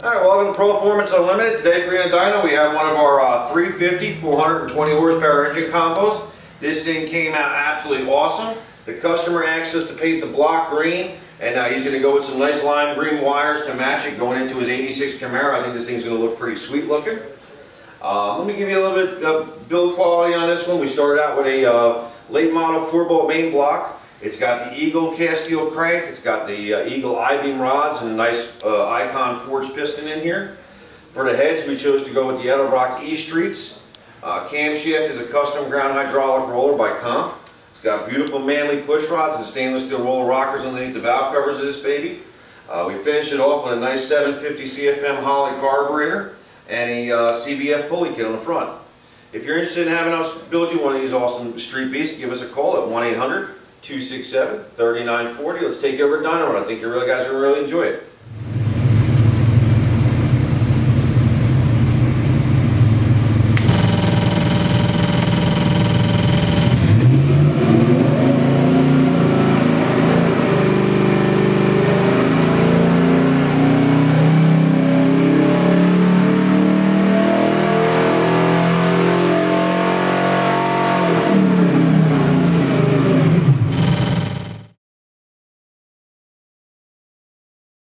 Alright, welcome to Proformance Unlimited. Today for you in dyno we have one of our 350 420 horsepower engine combos. This thing came out absolutely awesome. The customer asked us to paint the block green, and he's going to go with some nice lime green wires to match it going into his 86 Camaro. I think this thing's going to look pretty sweet looking. Let me give you a little bit of build quality on this one. We started out with a late model 4-bolt main block. It's got the Eagle cast steel crank, it's got the Eagle I-beam rods and a nice Icon forged piston in here. For the heads we chose to go with the Edelbrock E-Streets. Camshaft is a custom ground hydraulic roller by Comp. It's got beautiful manly push rods and stainless steel roller rockers underneath the valve covers of this baby. We finished it off with a nice 750 CFM Holley carburetor and a CVF pulley kit on the front. If you're interested in having us build you one of these awesome street beasts, give us a call at 1-800-267-3940. Let's take you over to dyno. I think you guys are going to really enjoy it.